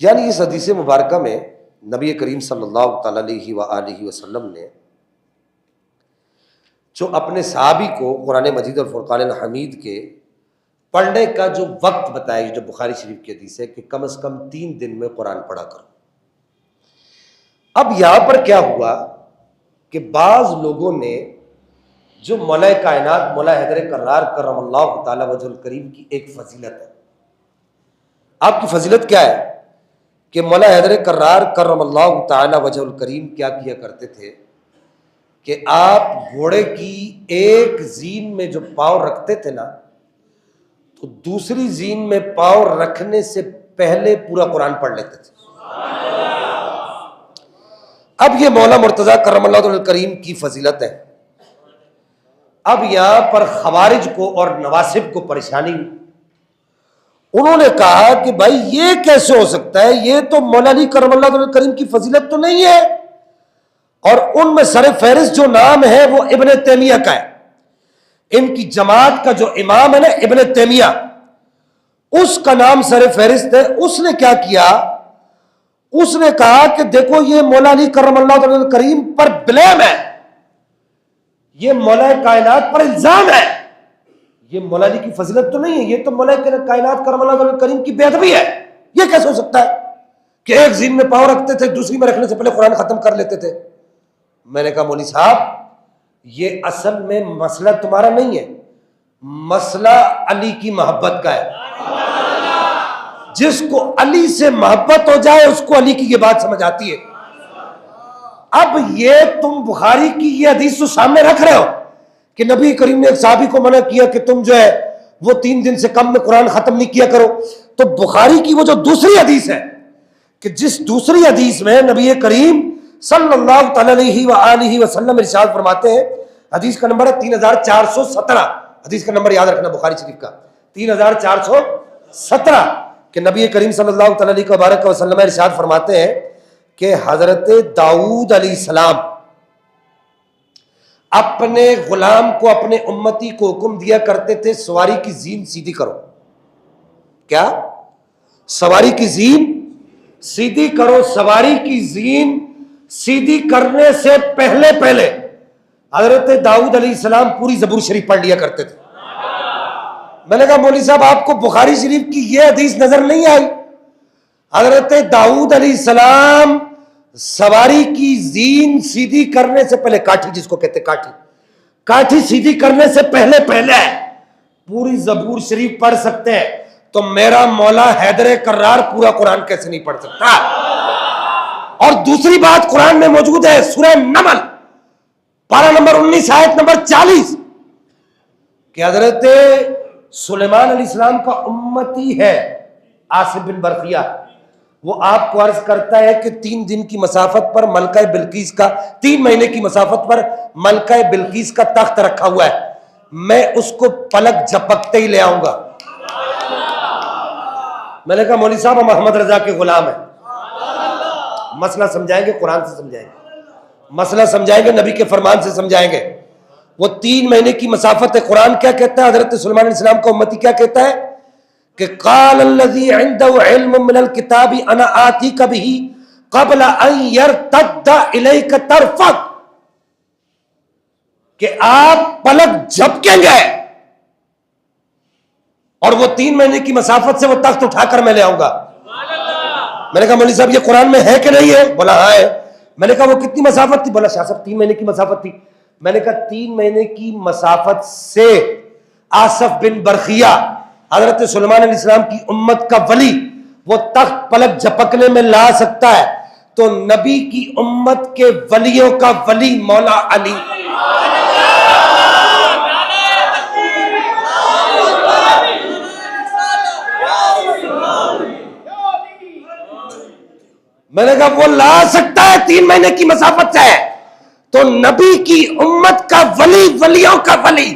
यानी इस हदीस मुबारक में नबी करीम सल्लल्लाहु अलैहि वसल्लम ने जो अपने सहाबी को कुरान मजीद और फुरकान हमीद के पढ़ने का जो वक्त बताया, जो बुखारी शरीफ की हदीस है कि कम से कम 3 दिन में कुरान पढ़ा करो। अब यहां पर क्या हुआ कि बाज लोगों ने जो मौला कायनात मौला हैदर कर्रार करमल्लाहु ताला वजहुल करीम की एक फजीलत है। आपकी फजीलत क्या है कि मौला हैदर कर्रार करमल्लाहु ताला वजहुल करीम क्या किया करते थे कि आप घोड़े की एक जीन में जो पाँव रखते थे ना, तो दूसरी जीन में पाँव रखने से पहले पूरा कुरान पढ़ लेते थे। अब ये मौला मुर्तजा करमल्लाहु ताला करीम की फजीलत है। अब यहां पर खवारिज को और नवासिब को परेशानी, उन्होंने कहा कि भाई ये कैसे हो सकता है, ये तो मौला अली करमल्लाहु ताला करीम की फजीलत तो नहीं है। और उनमें सर फहरिस्त जो नाम है वो इब्न तैमिया का है। इनकी जमात का जो इमाम है ना इब्न तैमिया, उसका नाम सर फहरिस्त है। उसने क्या किया, उसने कहा कि देखो ये मौला अली करमल्लाहु ताला करीम पर ब्लेम है, ये मौला कायनात पर इल्जाम है, ये मौला अली की फजीलत तो नहीं है, ये तो मौला कायनात करमल्लाहु ताला करीम की बेअदबी है। ये कैसे हो सकता है कि एक जीन में पाँव रखते थे, दूसरी में रखने से पहले कुरान खत्म कर लेते थे। मैंने कहा मौली साहब ये असल में मसला तुम्हारा नहीं है, मसला अली की मोहब्बत का है। जिसको अली से मोहब्बत हो जाए उसको अली की ये बात समझ आती है। अब ये तुम बुखारी की ये हदीस तो सामने रख रहे हो कि नबी करीम ने एक साहबी को मना किया कि तुम जो है वो 3 दिन से कम में कुरान खत्म नहीं किया करो। तो बुखारी की वो जो दूसरी हदीस है कि जिस दूसरी हदीस में नबी करीम सल्लल्लाहु अलैहि वसल्लम इरशाद फरमाते हैं, हदीस का नंबर है 3417, हदीस का नंबर याद रखना बुखारी शरीफ का 3417, कि नबी करीम सल्लल्लाहु अलैहि वसल्लम इरशाद फरमाते हैं कि हजरत दाऊद अलैहिस्सलाम अपने गुलाम को, अपने उम्मती को हुक्म दिया करते थे सवारी की जीन सीधी करो। क्या? सवारी की जीन सीधी करो। सवारी की जीन सीधी करने से पहले पहले हजरत दाऊद अलैहिस्सलाम पूरी ज़बूर शरीफ पढ़ लिया करते थे। मैंने कहा मौली साहब आपको बुखारी शरीफ की यह हदीस नजर नहीं आई? हजरत दाऊद अलैहिस्सलाम सवारी की जीन सीधी करने से पहले, काठी जिसको कहते काठी, काठी सीधी करने से पहले पहले पूरी ज़बूर शरीफ पढ़ सकते हैं। तो मेरा मौला हैदर कर्रार पूरा कुरान कैसे नहीं पढ़ सकता? और दूसरी बात कुरान में मौजूद है, सूरह नमल पारा नंबर 19 आयत नंबर 40, कि हजरत सुलेमान अलैहिस्सलाम का उम्मती है आसिफ बिन बरखिया। वो आपको अर्ज करता है कि 3 दिन की मसाफत पर मलका बिल्कीस का, 3 महीने की मसाफत पर मलका बिल्कीस का तख्त रखा हुआ है, मैं उसको पलक झपकते ही ले आऊंगा। मैंने कहा मौली साहब हम अहमद रजा के गुलाम हैं, मसला समझाएंगे, कुरान से समझाएंगे, मसला समझाएंगे, नबी के फरमान से समझाएंगे। वो 3 महीने की मसाफत है। कुरान क्या कहता है? हजरत सुलेमान अलैहिस्सलाम का उम्मती क्या कहता है कि क़ाल अल्लज़ी इंदहु इल्मुम मिनल किताबी अना आतीका बिही क़ब्ल अन यरतद्दा इलैका तरफ़क, कि आप पलक झपकेंगे और वो 3 महीने की मसाफत से वो तख्त उठाकर मैं ले आऊंगा। मैंने कहा मौली साहब ये कुरान में है कि नहीं है? बोला हाँ है। मैंने कहा वो कितनी मसाफत थी? बोला शाह साहब 3 महीने की मसाफत थी। मैंने कहा 3 महीने की मसाफत से आसिफ बिन बरखिया हजरत सुलेमान अलैहिस्सलाम की उम्मत का वली वो तख्त पलक झपकने में ला सकता है, तो नबी की उम्मत के वलियों का वली मौला अली। मैंने कहा वो ला सकता है 3 महीने की मसाफत से, तो नबी की उम्मत का वली, वलियों का वली,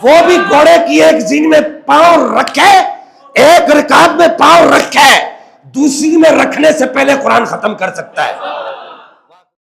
वो भी घोड़े की एक जीन में पांव रखे, एक रिकाब में पांव रखे, दूसरी में रखने से पहले कुरान खत्म कर सकता है।